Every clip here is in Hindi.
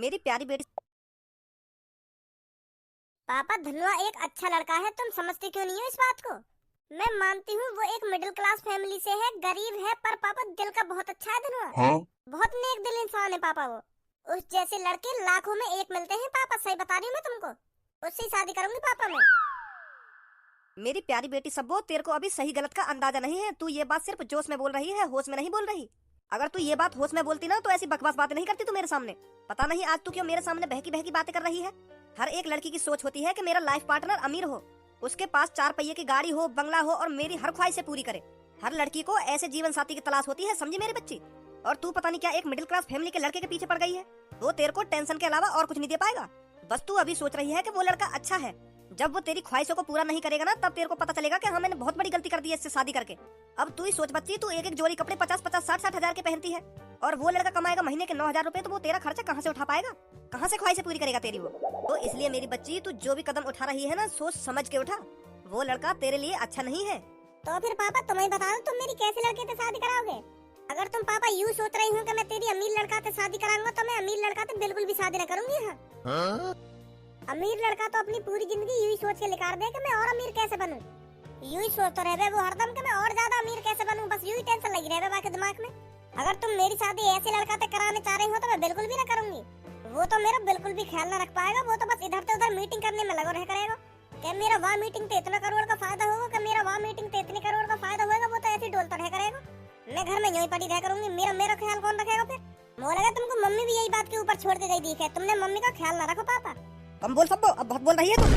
मेरी प्यारी बेटी। पापा धनुआ एक अच्छा लड़का है, तुम समझते क्यों नहीं हो इस बात को। मैं मानती हूँ वो एक मिडिल क्लास फैमिली से है, गरीब है, पर पापा दिल का बहुत अच्छा है धनुआ। हाँ? बहुत नेक दिल इंसान है पापा वो। उस जैसे लड़के लाखों में एक मिलते हैं पापा, सही बता रही हूँ मैं तुमको। उससे ही शादी करूंगी पापा मैं। मेरी प्यारी बेटी सब्बो, तेरे को अभी सही गलत का अंदाजा नहीं है। तू ये बात सिर्फ जोश में बोल रही है, होश में नहीं बोल रही। अगर तू ये बात होश में बोलती ना तो ऐसी बकवास बातें नहीं करती तू मेरे सामने। पता नहीं आज तू क्यों मेरे सामने बहकी बहकी बातें कर रही है। हर एक लड़की की सोच होती है कि मेरा लाइफ पार्टनर अमीर हो, उसके पास 4 पहिए की गाड़ी हो, बंगला हो और मेरी हर ख्वाहिश पूरी करे। हर लड़की को ऐसे जीवन साथी की तलाश होती है, समझी मेरी बच्ची। और तू पता नहीं क्या एक मिडिल क्लास फैमिली के लड़के के पीछे पड़ गई है। वो तेरे को टेंशन के अलावा और कुछ नहीं दे पाएगा। बस तू अभी सोच रही है कि वो लड़का अच्छा है। जब वो तेरी ख्वाहिशों को पूरा नहीं करेगा ना, तब तेरे को पता चलेगा कि हाँ मैंने बहुत बड़ी गलती कर दी है इससे शादी करके। अब तू ही सोच बच्ची, तू एक एक जोड़ी कपड़े 50-50, 60-60 हजार के पहनती है और वो लड़का कमाएगा महीने के 9,000 रुपए, तो वो तेरा खर्चा कहाँ से उठा पाएगा, कहाँ से ख्वाहिशें पूरी करेगा तेरी वो। तो इसलिए मेरी बच्ची, तू जो भी कदम उठा रही है ना, सोच समझ के उठा। वो लड़का तेरे लिए अच्छा नहीं है। तो फिर पापा तुम ही बता दो, तुम मेरी कैसे लड़के से शादी कराओगे। अगर तुम पापा यूँ सोच रही हो कि मैं तेरी अमीर लड़का से शादी कराऊंगा, तो मैं अमीर लड़का से बिल्कुल भी शादी न करूंगी। हाँ? अमीर लड़का तो अपनी पूरी जिंदगी यूं ही सोच के निकाल दे कि मैं और अमीर कैसे बनूं। यूं ही सोचता रहे वो हरदम कि मैं और ज्यादा अमीर कैसे बनूं, बस यूं ही टेंशन लगी रहे बाकी दिमाग में। अगर तुम मेरी शादी ऐसे लड़का से कराने चाह रही हो तो मैं बिल्कुल भी ना करूंगी। वो तो मेरा बिल्कुल भी ख्याल न रख पाएगा। वो तो बस इधर से उधर मीटिंग करने में लगा रह करेगा कि मेरा वहाँ मीटिंग से इतना करोड़ का फायदा होगा, कि मेरा वहाँ मीटिंग से इतने करोड़ का फायदा होगा। वो तो ऐसे डोलता रह करेगा, मैं घर में यूं ही पड़ी रह करूंगी। मेरा ख्याल कौन रखेगा फिर। मुझे लगा तुमको मम्मी भी यही बात के ऊपर छोड़ के गई दी है, तुमने मम्मी का ख्याल न रखो पापा। कम बोल सब्बो, अब बहुत बोल रही है तू।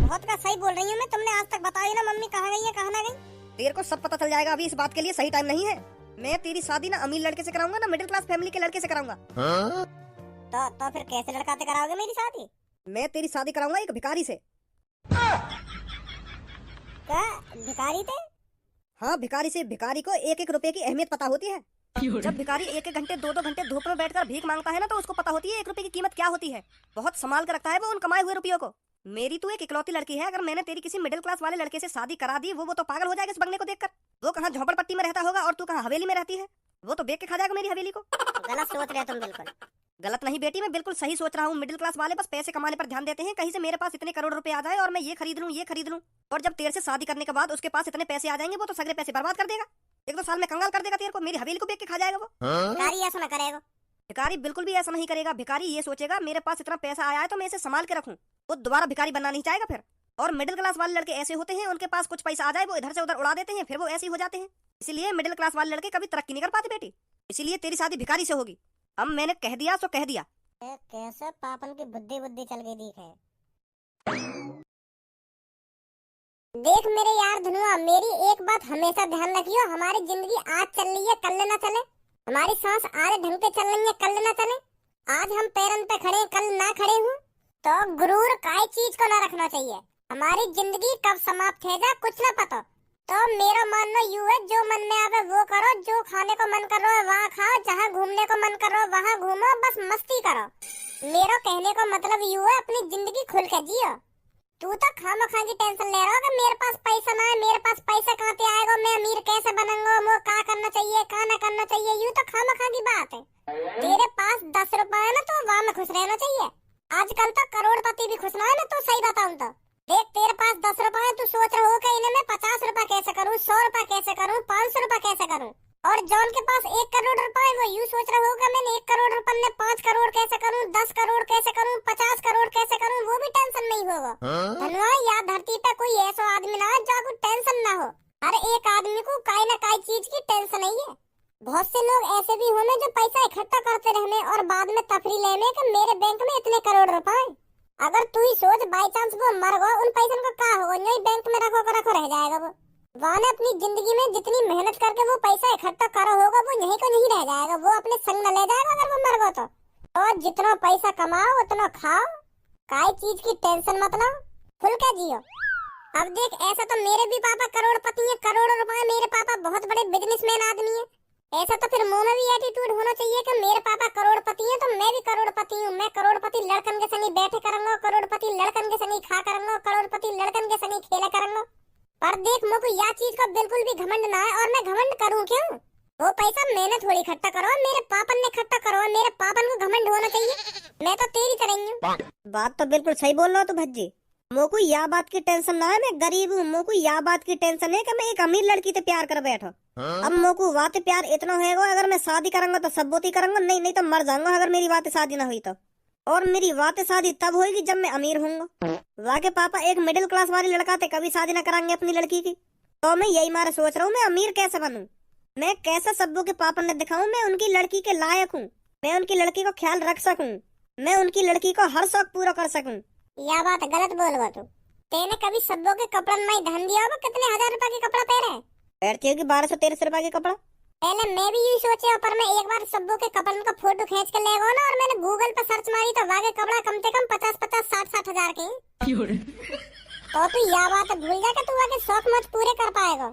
बहुत का सही बोल रही हूँ मैं, तुमने आज तक बताई ना मम्मी कहाँ गई है कहाँ ना गई। तेरे को सब पता चल जाएगा, अभी इस बात के लिए सही टाइम नहीं है। मैं तेरी शादी ना अमीर लड़के से कराऊंगा ना मिडिल क्लास फैमिली के लड़के से कराऊंगा। हाँ? तो फिर कैसे लड़का से कराओगे मेरी शादी। मैं तेरी शादी कराऊंगा एक भिखारी से। क्या भिखारी थे। हाँ भिखारी से। भिखारी को एक एक रुपए की अहमियत पता होती है। जब भिखारी एक एक घंटे 2-2 घंटे धूप में बैठकर भीख मांगता है ना, तो उसको पता होती है 1 रुपए की कीमत क्या होती है। बहुत संभाल कर रखता है वो उन कमाए हुए रुपयों को। मेरी तू एक इकलौती लड़की है, अगर मैंने तेरी किसी मिडिल क्लास वाले लड़के से शादी करा दी, वो तो पागल हो जाएगा इस बंगले को देखकर। वो कहाँ झोपड़पट्टी में रहता होगा और तू कहाँ हवेली में रहती है। वो तो बेच के खा जाएगा मेरी हवेली को। गलत सोच रहे तुम बिल्कुल। गलत नहीं बेटी, मैं बिल्कुल सही सोच रहा हूँ। मिडिल क्लास वाले बस पैसे कमाने पर ध्यान देते हैं, कहीं से मेरे पास इतने करोड़ रुपए आ जाए और मैं ये खरीद लूँ। और जब तेरे से शादी करने के बाद उसके पास इतने पैसे आ जाएंगे, वो तो सगले पैसे बर्बाद कर देगा। 1-2 साल में कंगाल कर देगा तेरे को। मेरी हवेली को बेच के खा जाएगा वो। हाँ? भिखारी ऐसा ना करेगा। भिखारी बिल्कुल भी ऐसा नहीं करेगा। भिखारी ये सोचेगा मेरे पास इतना पैसा आया है तो मैं इसे संभाल के रखूं। वो दोबारा भिखारी बनना नहीं चाहेगा फिर। और मिडिल क्लास वाले लड़के ऐसे होते हैं, उनके पास कुछ पैसा आ जाए वो इधर से उधर उड़ा देते हैं, फिर वो ऐसे ही हो जाते हैं। इसलिए मिडिल क्लास वाले लड़के कभी तरक्की नहीं कर पाते बेटी। इसीलिए तेरी शादी भिखारी से होगी। अब मैंने कह दिया सो कह दिया। कैसे पापन की बुद्धि चल गई दिख है। देख मेरे यार धनुआ, मेरी एक बात हमेशा ध्यान रखियो, हमारी जिंदगी आज चल रही है कल ना चले। हमारी सांस आज ढंग पे चल रही है कल ना चले। आज हम पैरन पे खड़े कल ना खड़े हूँ, तो गुरूर काई चीज को ना रखना चाहिए। हमारी जिंदगी कब समाप्त है जा कुछ ना पता। तो मेरा मानना यूं है, जो मन में आवे वो करो, जो खाने को मन कर रहा है वहाँ खाओ, जहाँ घूमने को मन कर रहा है वहाँ घूमो, बस मस्ती करो। मेरा कहने का मतलब यूं है, अपनी जिंदगी खुल के जियो। तू तो खामखा की टेंशन ले रहा है कि मेरे पास पैसा ना है, मेरे पास पैसा कहाँ से आएगा, मैं अमीर कैसे बनूंगा, वो क्या करना चाहिए क्या ना करना चाहिए। यूं तो खामखा की बात है। तेरे पास 10 रुपए है ना, तो वहाँ में खुश रहना चाहिए। आजकल तो करोड़पति भी खुश ना है ना, तो सही बताऊं तो देख, तेरे पास 10 रुपए है, तू सोच रहा हो कि इन्हें मैं 50 रुपए कैसे करूँ, 100 रुपए कैसे करूँ, 500 रुपए कैसे करूँ। और जॉन के पास 1 करोड़ रुपए है, वो यूं सोच रहा होगा मैंने 1 करोड़ रुपए में 5 करोड़ कैसे करूँ, 10 करोड़ कैसे करूँ, 50 करोड़ कैसे करूँ। वो भी टेंशन नहीं होगा। हाँ? धनवा, या धरती पे कोई ऐसा आदमी ना है जो टेंशन ना हो। हर एक आदमी को काई ना काई चीज की टेंशन ही है। बहुत से लोग ऐसे भी होने जो पैसा इकट्ठा करते रहने और बाद में तफरी लेने कि मेरे बैंक में इतने करोड़ रुपए। अगर तू ही सोच, बाई चांस वो मर गया, उन पैसों का क्या होगा। नहीं बैंक में रखो रह जाएगा वो। वहाँ अपनी जिंदगी में जितनी मेहनत करके वो पैसा इकट्ठा करा होगा, वो यहीं को नहीं रह जाएगा, वो अपने संग न ले जाएगा अगर वो मर गया तो। और जितना पैसा कमाओ उतना खाओ, काई चीज की टेंशन मत लो, खुल के जियो। अब देख, ऐसा तो मेरे भी पापा करोड़पति हैं, करोड़ों रुपए। मेरे पापा बहुत बड़े बिजनेसमैन आदमी है। ऐसा तो फिर मुंह में भी एटीट्यूड होना चाहिए कि मेरे पापा करोड़पति हैं तो मैं भी करोड़पति हूँ। मैं करोड़पति लड़कन के संग बैठे करूंगा, करोड़पति लड़कन के संग खा करूंगा, करोड़पति लड़कन के संग खेला करूंगा। पर देख, मुझको यह चीज का बिल्कुल भी घमंड ना है, और मैं घमंड करूँ क्यों। वो पैसा मैंने थोड़ी इकट्ठा करो, मेरे पापन ने इकट्ठा करो, मेरे पापन को घमंड होना चाहिए। मैं तो तेरी तरह ही हूँ। बात तो बिल्कुल सही बोल रहा हो तू भज्जी। मोको या बात की टेंशन ना है, मैं गरीब हूँ। मोको या बात की टेंशन है कि मैं एक अमीर लड़की से प्यार कर बैठो। अब मोको बात प्यार इतना होएगा, अगर मैं शादी करूंगा तो सब बोती करूंगा, नहीं नहीं तो मर जाऊंगा अगर मेरी बात शादी ना हुई तो। और मेरी बात शादी तब होगी जब मैं अमीर होऊंगा। वाके पापा एक मिडिल क्लास वाले लड़का थे, कभी शादी ना कराएंगे अपनी लड़की की। तो मैं यही मारे सोच रहा हूँ मैं अमीर कैसे बनूं, मैं कैसे सब्बू के पापा ने दिखाऊं मैं उनकी लड़की के लायक हूँ, मैं उनकी लड़की को ख्याल रख सकूं, मैं उनकी लड़की को हर शौक पूरा कर सकूं। यह बात गलत बोलवा तू। तेने कभी सब्बों के कपड़न में धन दिया होगा? कितने हजार रुपए के कपड़ा पहने? पहनती होगी 1200-1300 रुपए के कपड़ा। पहले मैं भी यही सोचे, पर मैं एक बार सब्बों के कपड़न का फोटो खींच कर ले गया ना, और मैंने गूगल पर सर्च मारी तो वागे कपड़ा कम से कम 50-50, 60-60 हजार के। तो तू यह बात भूल जा कि तू आगे शौक मौज पूरे कर पाएगा।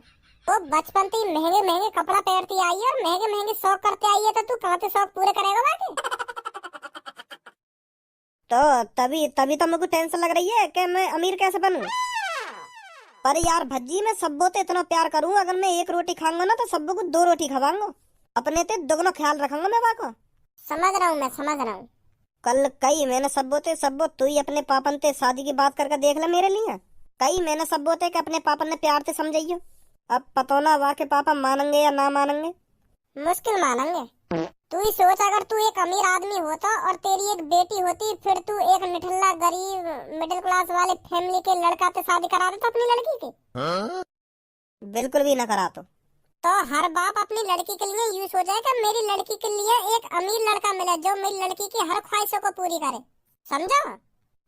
तो बचपन से महंगे महंगे कपड़ा पहनती आई है और महंगे महंगे शौक करते आई है, तो तू कहाँ से शौक पूरे करेगा बाकी? तो तभी तो मुझे टेंशन लग रही है कि मैं अमीर कैसे बनूं। पर यार भज्जी मैं सब्बो तो इतना प्यार करूं, अगर मैं एक रोटी खाऊंगा ना तो सब्बो को 2 रोटी खवाऊंगा, अपने ते दोगुना ख्याल रखूंगा मैं वाको। समझ रहा हूँ, मैं समझ रहा हूँ। कल कई मैंने सब्बो तू ही अपने पापन ते शादी की बात करके देख ले मेरे लिए। कई मैंने सब्बो ते कि अपने पापन ने प्यार से समझाइयो। अब पतो ना वाके पापा मानेंगे या ना मानेंगे। मुश्किल मानेंगे। तू ही सोच, अगर तू एक अमीर आदमी होता और तेरी एक बेटी होती, फिर तू एक निठल्ला गरीब मिडिल क्लास वाले फैमिली के लड़का से शादी करा देता अपनी लड़की की। बिल्कुल भी ना करा तो हर बाप अपनी लड़की के लिए यूं सोचे कि मेरी लड़की के लिए एक अमीर लड़का मिले जो मेरी लड़की की हर ख्वाहिशों को पूरी करे। समझा?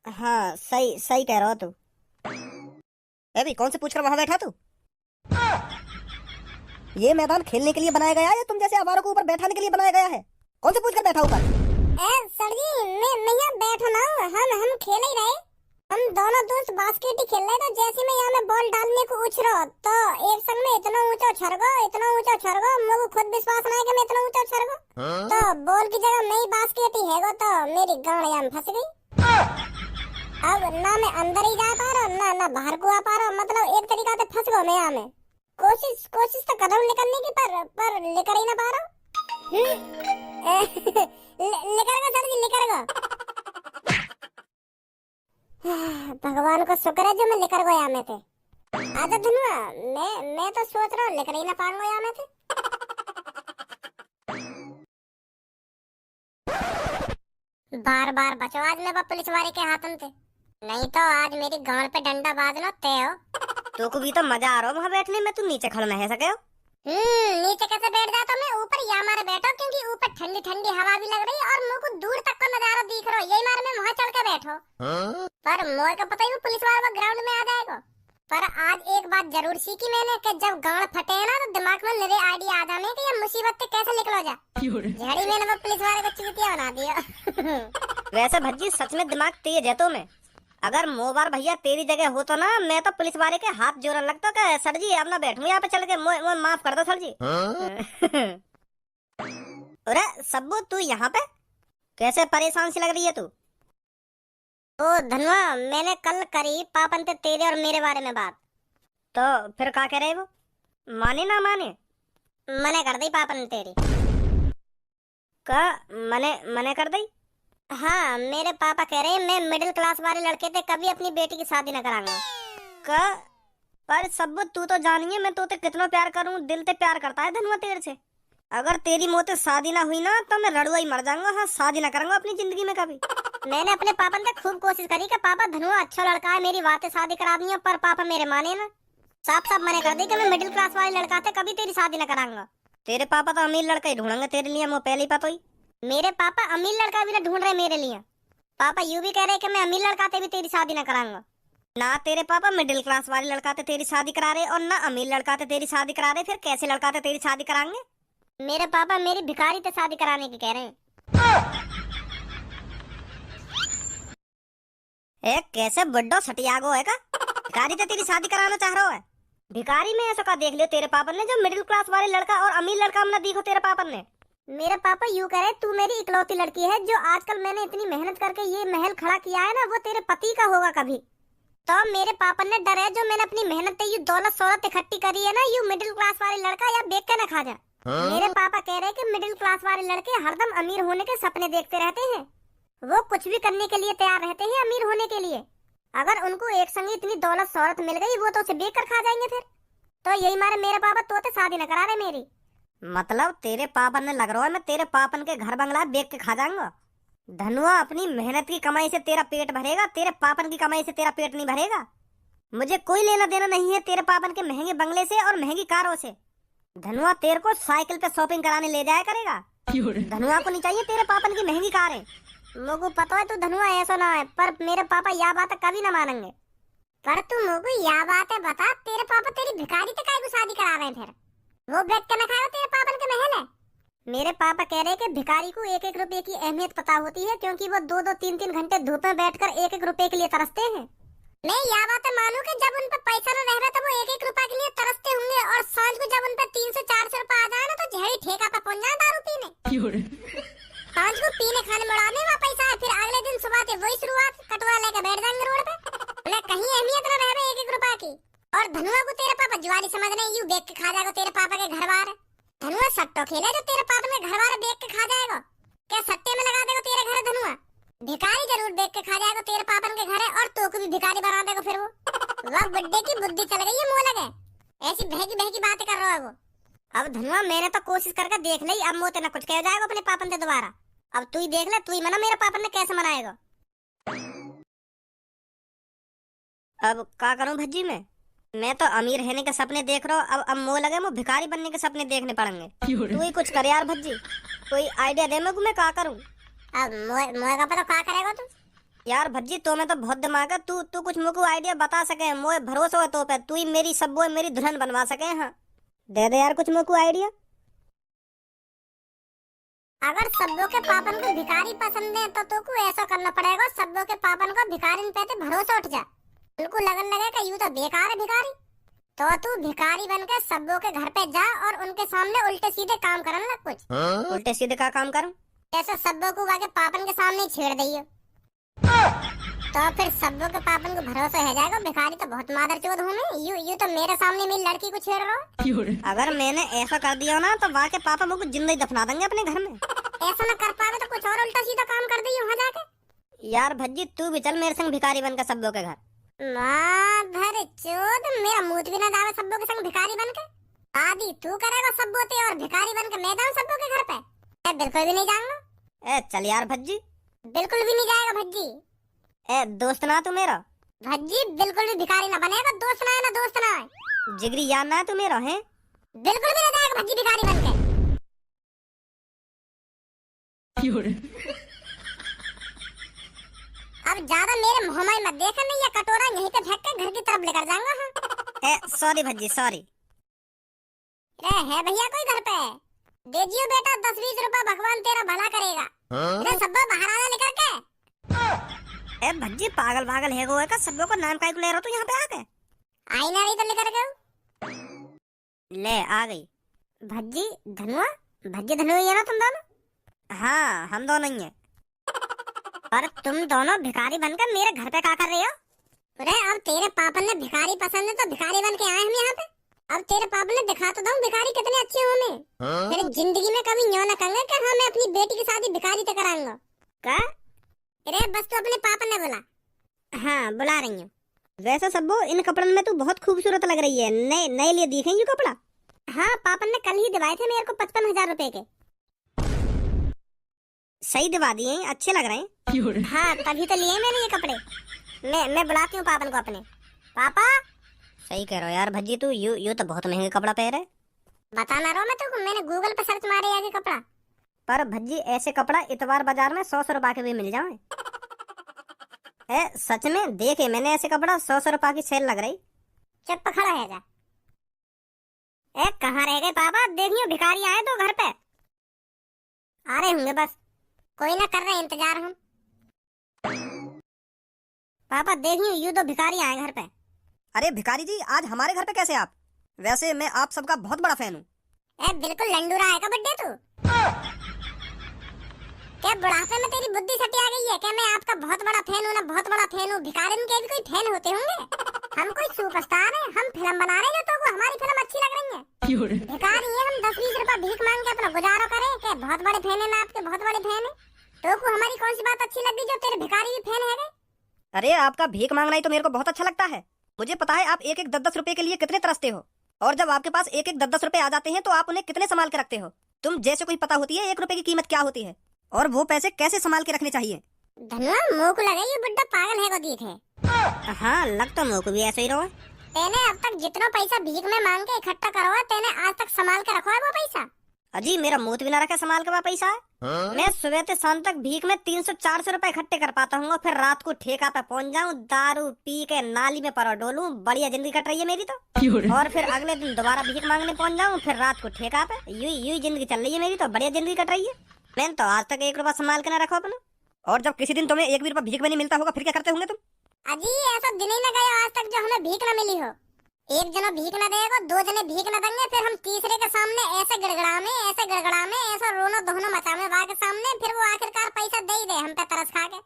हाँ सही सही कह रहा हो तू। अभी कौन से पूछ कर वहां बैठा तू? ये मैदान खेलने के लिए बनाया गया है या तुम जैसे आवारों को ऊपर बैठाने के लिए बनाया गया है? कौन से पूछ कर बैठा ऊपर? सर जी मैं यहाँ बैठा ना, हम खेल ही रहे। हम दोनों दोस्त बास्केट ही खेल रहे, तो जैसे मैं यहाँ में बॉल डालने को उछ रहा तो एक संग में इतना ऊंचा छरगो, मुझे खुद विश्वास नहीं कि मैं इतना ऊंचा छरगो। तो बॉल की जगह मैं ही बास्केट ही हैगो, तो मेरी गांड यहाँ में फंस गई। अब ना मैं अंदर ही जा पा रहा ना बाहर को आ पा रहा, मतलब एक तरीका से फंस गया मैं यहाँ में। कोशिश तो कर रहा हूँ निकलने की, पर निकल ही ना पा रहा। निकल गया सर जी, निकल गया। भगवान को शुक्र है जो मैं निकल गया यहाँ में थे। आजा धनुआ, मैं तो सोच रहा हूँ निकल ही ना पाऊंगा यहाँ में थे। बार बार बचो आज मैं पुलिस वाले के हाथों से, नहीं तो आज मेरी गांड पे डंडा बाजना तय हो। तो को भी तो मजा आ रहा वहां बैठने में, तू नीचे खड़ा नहीं सके हो? नीचे कैसे बैठ जाता मैं, ऊपर यहाँ मारे बैठो, क्योंकि ऊपर ठंडी ठंडी हवा भी लग रही और मुझे को दूर तक का नजारा दिख रहा है, यही मारे मैं वहाँ चढ़ के बैठो। पर मोर का पता ही वो पुलिस वाला ग्राउंड में आ जाएगा। पर आज एक बात जरूर सीखी मैंने कि जब गांड फटे ना तो दिमाग में नए आइडिया आ जाने कि ये मुसीबत से कैसे निकलो जा। झड़ी मैंने वो पुलिस वाले को चूतिया बना दिया। वैसे भज्जी सच में दिमाग तेज है तो मैं, अगर मोबार भैया तेरी जगह हो तो ना मैं तो पुलिस वाले के हाथ जोड़ने लगता कि सर जी अब ना बैठूं यहाँ पे चल के, माफ कर दो सर जी। अरे सब्बू तू यहाँ पे कैसे परेशान सी लग रही है तू? ओ धनवा, मैंने कल करी पापन से तेरे और मेरे बारे में बात। तो फिर क्या कह रहे वो? माने ना माने? मने कर दी पापन तेरी। का मने कर दी? हाँ, मेरे पापा कह रहे हैं मैं मिडिल क्लास वाले लड़के से कभी अपनी बेटी की शादी न कराऊंगा। का? पर सब्बू तू तो जानिए मैं तो कितना प्यार करूं, दिल से प्यार करता है धनुआ तेरे से। अगर तेरी मोते शादी ना हुई ना तो मैं रड़ुआ ही मर जाऊंगा। हाँ, शादी ना करूंगा अपनी जिंदगी में कभी। मैंने अपने पापा से खूब कोशिश करी कि पापा धनुआ अच्छा लड़का है, मेरी बातें शादी करा दी, पर पापा मेरे माने ना। साफ साफ मने कर दी कि मैं मिडिल क्लास वाले लड़का से कभी तेरी शादी न कराऊंगा। तेरे पापा तो अमीर लड़का ही ढूंढेंगे तेरे लिए, मुझे पहले ही पता ही। मेरे पापा अमीर लड़का भी ना ढूंढ रहे मेरे लिए। पापा यूं भी कह रहे कि मैं अमीर लड़का से भी तेरी शादी न कराऊंगा। ना तेरे पापा मिडिल क्लास वाले लड़का से तेरी शादी करा रहे और ना अमीर लड़का से तेरी शादी करा रहे, फिर कैसे लड़का से तेरी शादी कराएंगे? मेरे पापा मेरी भिखारी से शादी कराने की कह रहे हैं। कैसे बड्डो सटियागो है का? भिखारी से तेरी शादी कराना चाह रहा है? भिखारी में ऐसा का देख लियो तेरे पापा ने जो मिडिल क्लास वाले लड़का और अमीर लड़का हमने देखो तेरे पापा ने। मेरे पापा यूं कह रहे तू मेरी इकलौती लड़की है, जो आजकल मैंने इतनी मेहनत करके ये महल खड़ा किया है ना वो तेरे पति का होगा कभी। तो मेरे पापा ने डर है जो मैंने अपनी मेहनत से ये दौलत शौलत इकट्ठी करी है ना, यू मिडिल क्लास वाले लड़का या बेच के ना खा जा। मेरे पापा कह रहे कि मिडिल क्लास वाले लड़के हरदम अमीर होने के सपने देखते रहते हैं। वो कुछ भी करने के लिए तैयार रहते हैं अमीर होने के लिए। अगर उनको एक संग इतनी दौलत शौहरत मिल गई वो तो उसे बेच कर खा जाएंगे फिर। तो यही मारे मेरे पापा तोते शादी न करा रहे मेरी। मतलब तेरे पापन ने लग रहा है मैं तेरे पापन के घर बंगला बेच के खा जाऊंगा। धनुआ अपनी मेहनत की कमाई से तेरा पेट भरेगा, तेरे पापन की कमाई से तेरा पेट नहीं भरेगा। मुझे कोई लेना देना नहीं है तेरे पापन के महंगे बंगले से और महंगी कारों से। धनुआ तेरे को साइकिल पे शॉपिंग कराने ले जाया करेगा। धनुआ को नहीं चाहिए तेरे पापन की महंगी कारें। मुझे पता है तू धनुआ ऐसा ना है, पर मेरे पापा यह बात कभी ना मानेंगे। पर तू मुझे यह बात है बता, तेरे पापा तेरी भिखारी से काहे को शादी करा रहे हैं फिर? वो बेच के न खाएगा तेरे पापन के महल है। मेरे पापा कह रहे कि भिखारी को एक एक रुपए की अहमियत पता होती है, क्योंकि वो 2-2 3-3 घंटे धूप में बैठकर एक एक रुपए के लिए तरसते हैं। मैं यह बात मानू कि जब उन पर पैसा न रह रहा तो वो एक एक रुपए के लिए तरसते होंगे, और सांझ को जब उन पर 300-400 रुपए आ जाए ना तो झड़ी ठेका पे पहुंच जाए दारू पीने। सांझ को पीने खाने मुड़ाने में पैसा है, फिर अगले दिन सुबह से वही शुरुआत, कटोरा लेकर बैठ जाएंगे रोड पे। उन्हें कहीं अहमियत न रहे एक एक रुपए की। और धनुआ को तेरे पापा जुआरी समझ रहे, यूं बेच के खा जाएगा तेरे पापा के घर बार। धनुआ सट्टो खेले जो तेरे पापा के घर बार बेच के खा जाएगा। क्या सट्टे में लगा देगा तेरे घर धनुआ? भिखारी जरूर बेच के खा जाएगा तेरे पापन के घर है, और तो को भी भिखारी बना देगा फिर वो। वह बुड्ढे की बुद्धि चल गई है मुंह लगे, ऐसी बहकी बहकी बातें कर रहा है वो। अब धनुआ मैंने तो कोशिश करके देख ली, अब मोते न कुछ कह जाएगा अपने पापन से दोबारा। अब तू ही देख ले, तू ही मना मेरे पापन ने कैसे मनाएगा। अब क्या करूं भज्जी मैं तो अमीर रहने के सपने देख रहा हूँ। अब मोह लगे मुझे भिखारी बनने के सपने देखने पड़ेंगे। तू ही कुछ कर यार भज्जी, कोई आइडिया दे मैं क्या करूं। अब मोए का पता क्या करेगा तू? यार भज्जी तो मैं तो बहुत दिमाग है, तू कुछ मुझको आइडिया बता सके। मोए भरोसा है तो पे, तू ही मेरी सब्बो मेरी दुल्हन बनवा सके। हाँ दे दे यार कुछ मुझको आइडिया। अगर सब्बों के पापन को भिखारी पसंद है तो तू को ऐसा करना पड़ेगा, सब्बों के पापन को भिखारी पे भरोसा उठ जा। उनको लगन लगे कि यूं तो बेकार है भिखारी, तो तू भिखारी बनकर सब्बों के घर पे जा और उनके सामने उल्टे सीधे काम करने लग कुछ। उल्टे सीधे का काम करूं? जैसे सब्बों को आगे पापन के सामने छेड़ दियो, तो फिर सब्बों के पापन को भरोसा है जाएगा भिखारी तो बहुत मादर चोद हूँ मैं। यू तो मेरे सामने मेरी लड़की को छेड़ रहा हूँ। अगर मैंने ऐसा कर दिया ना तो वहाँ के पापा मुझको जिंदा ही दफना देंगे अपने घर में। ऐसा न कर पावे तो कुछ और उल्टा सीधा काम कर दियो वहाँ जाके। यार भज्जी तू भी चल मेरे संग भिखारी बनकर सब्बों के घर। माधर चोद, मेरा मुंह भी ना जावे सब्बों के संग भिखारी बनके। आदि तू करेगा सब्बों ते और भिखारी बनके मैं जाऊं सब्बों के घर पे? मैं बिल्कुल भी नहीं जाऊंगा। ए चल यार भज्जी। बिल्कुल भी नहीं जाएगा भज्जी। ए दोस्त ना तू मेरा? भज्जी बिल्कुल भी भिखारी ना बनेगा, दोस्त ना है ना दोस्त ना है। जिगरी यार ना तू मेरा है? बिल्कुल भी नहीं जाएगा भज्जी भिखारी बनके। अब ज्यादा मेरे मुंह में मत देखा, नहीं ये कटोरा यहीं पे फेंक के घर की तरफ लेकर जाऊंगा। हाँ सॉरी भज्जी सॉरी। है भैया कोई घर पे? दे दियो बेटा 10-20 रुपए, भगवान तेरा भला करेगा। अरे सब्बो बाहर आना निकल के। ए भज्जी पागल पागल है वो का सब्बों को नाम काहे को ले रहा तू यहाँ पे आके? आई ना रही तो लेकर गए। ले आ गई। भज्जी धनुआ, भज्जी धनुआ ये ना तुम दोनों? हाँ हम दोनों ही हैं। और तुम दोनों भिखारी बनकर मेरे घर पे क्या कर रहे हो? अरे अब तेरे पापा ने भिखारी पसंद है तो भिखारी बन के आए हम यहाँ पे। अब तेरे पापा ने दिखा तो दूं भिखारी कितने अच्छे होने। मेरी जिंदगी में कभी न्यों न कहूंगा कि हाँ मैं अपनी बेटी की शादी भिखारी से कराऊंगा। क्या? अरे बस तू अपने पापा ने बोला। हाँ बुला रही हूँ। वैसे सब्बो इन कपड़ों में तू बहुत खूबसूरत लग रही है। नए नए लिए दिखे ये कपड़ा? हाँ पापा ने कल ही दिवाए थे मेरे को 55,000 रुपए के। सही दिवा दिए, अच्छे लग रहे हैं। हाँ तभी तो लिए मैंने ये कपड़े। मैं बुलाती हूँ पापन को अपने। पापा। सही कह रहा यार भज्जी तू, यू तो बहुत महंगे कपड़ा पहने। बता ना रहा मैं तुमको, मैंने गूगल पे सर्च मारे आगे कपड़ा। पर भज्जी ऐसे कपड़ा इतवार बाजार में 100 रुपए के भी मिल जाए। सच में देखे मैंने ऐसे कपड़ा 100 रुपए की सेल लग रही। चुप खड़ा है जा। कहाँ रह गए पापा? देखियो भिखारी आए तो घर पे आ रहे होंगे, बस कोई ना कर रहे इंतजार हम। पापा देखियो यू तो भिखारी आए घर पे। अरे भिखारी जी आज हमारे घर पे कैसे आप? वैसे मैं आप सबका बहुत बड़ा फैन हूँ। बिल्कुल लंडूरा है का बड्डे तू? क्या बुढ़ापे में तेरी बुद्धि सटी आ गई है? क्या मैं आपका बहुत बड़ा फैन हूँ ना, बहुत बड़ा फैन हूँ। भिखारी के भी कोई फैन होते होंगे। हम कोई सुपरस्टार हैं, हम फिल्म बना रहे हैं, जो तो हमारी फिल्म अच्छी लग रही है। भिखारी है, हम 10-20 रुपए भीख मांग के अपना गुजारा करें के बहुत बड़े फैन है ना, आपके बहुत बड़े फैन है। तो को हमारी कौन सी बात अच्छी लगी जो तेरे भिखारी भी फैन है गए? अरे आपका भीख मांगना ही तो मेरे को बहुत अच्छा लगता है। मुझे पता है आप एक एक 10-10 रुपए के लिए कितने तरसते हो, और जब आपके पास एक एक 10-10 रुपए आ जाते हैं तो आप उन्हें कितने संभाल के रखते हो। तुम जैसे कोई पता होती है 1 रुपए की कीमत क्या होती है, और वो पैसे कैसे संभाल के रखने चाहिए। धनुआ मुंह को लगा, ये बुड्ढा पागल है को दिख है। हाँ लग तो मुंह को भी ऐसे ही रहो। तेने अब तक जितना पैसा भीख में मांग के इकट्ठा करो है, तेने आज तक संभाल के रखो है वो पैसा? अजी मेरा मुंह भी ना रखे संभाल के वो पैसा है। मैं सुबह से शाम तक भीख में 300-400 रुपए इकट्ठे कर पाता हूँ, और फिर रात को ठेका पे पहुंच जाऊँ, दारू पी के नाली में परो डोलूं। बढ़िया जिंदगी कट रही है मेरी तो। और फिर अगले दिन दोबारा भीख मांगने पहुंच जाऊँ, फिर रात को ठेका पे। यूं जिंदगी चल रही है मेरी तो, बढ़िया जिंदगी कट रही है। मैंने तो आज तक 1 रुपया संभाल के ना रखो अपना। और जब किसी दिन तुम्हें 1 भी रुपया भीख में नहीं मिलता होगा, फिर क्या करते होंगे तुम? अजी ऐसा दिन ही न गया आज तक जो हमें भीख न मिली हो। एक जना भीख न देगा, 2 जने भीख न देंगे, फिर हम तीसरे के सामने ऐसे गड़गड़ा में ऐसा रोना धोना मचावे बा के सामने, फिर वो आखिरकार पैसा दे ही दे हम पे तरस खा के।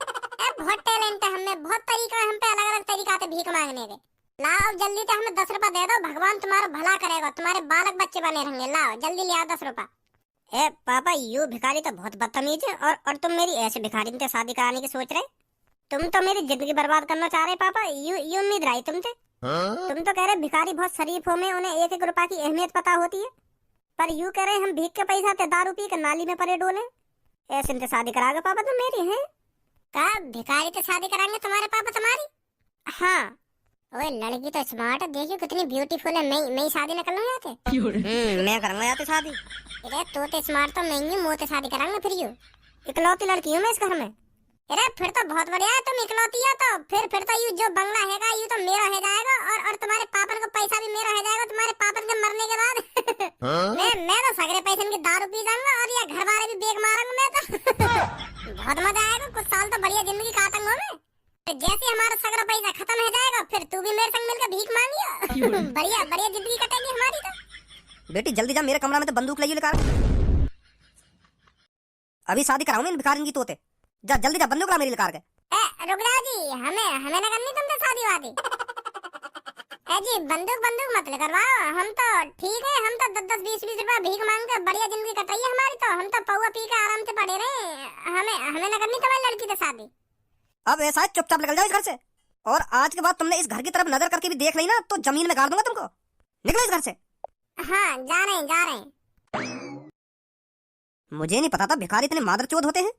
बहुत टैलेंट है हमें, बहुत तरीका है हम पे, अलग अलग तरीका से भीख मांगने के। लाओ जल्दी से हमें 10 रुपया दे दो, भगवान तुम्हारा भला करेगा, तुम्हारे बालक बच्चे बने रहेंगे। लाओ जल्दी ले आओ 10 रुपया। ए पापा, यू भिखारी तो बहुत बदतमीज है, और तुम मेरी ऐसे भिखारी से शादी कराने की सोच रहे? तुम तो मेरी जिंदगी बर्बाद करना चाह रहे पापा। यू उम्मीद रही तुमसे। तुम तो कह रहे भिखारी बहुत शरीफ हो में, उन्हें 1-1 रुपया की अहमियत पता होती है, पर यू कह रहे हम भीख के पैसा ते दारू पी के नाली में पड़े डोले। ऐसे इनसे शादी कराओगे पापा तुम मेरी? हैं का भिखारी से शादी कराएंगे तुम्हारे पापा तुम्हारी? हाँ। ओए लड़की तो स्मार्ट है, देखियो कितनी ब्यूटीफुल है। मैं शादी न कर लूं यहाँ से? मैं करूंगा यहाँ शादी। अरे तो स्मार्ट तो नहीं है, मुँह शादी कराएंगे फिर। यू इकलौती लड़की हूँ मैं इस घर में। अरे फिर तो बहुत बढ़िया है, तुम इकलौती हो तो फिर तो यू जो बंगला हैगा यू तो मेरा है जाएगा, और तुम्हारे पापन को पैसा भी मेरा है जाएगा तुम्हारे पापन के मरने के बाद। मैं तो सगरे पैसे की दारू पी जाऊंगा, और ये घर वाले भी बेग मारूंगा मैं तो। बहुत मजा आएगा, कुछ साल तो बढ़िया जिंदगी काटूंगा मैं। तो जैसे हमारा सगरा पैसा खत्म हो जाएगा, फिर तू भी मेरे संग मिलकर भीख मांगियो। बढ़िया बढ़िया जिंदगी कटेगी हमारी तो। बेटी जल्दी जा, मेरे कमरा में तो बंदूक ले लेकर। अभी शादी कराऊं इन भिखारिन की तोते। जा जल्दी जा, बंदूक ला मेरी लेकर के। रुक जाओ जी, हमें न करनी तुमसे शादी वादी। जी बंदूक मत करवाओ, हम तो ठीक है, हम तो 10-20 रुपया भीख मांग के बढ़िया जिंदगी कट रही है हमारी तो। हम तो पौवा पी के आराम से पड़े रहे। हमें न करनी तुम्हारी लड़की से शादी। अब ऐसा है, चुपचाप निकल जाओ इस घर से, और आज के बाद तुमने इस घर की तरफ नजर करके भी देख ली ना तो जमीन में गाड़ दूंगा तुमको। निकलो इस घर से। हाँ जा रहे हैं। मुझे नहीं पता था भिखारी इतने मादरचोद होते हैं।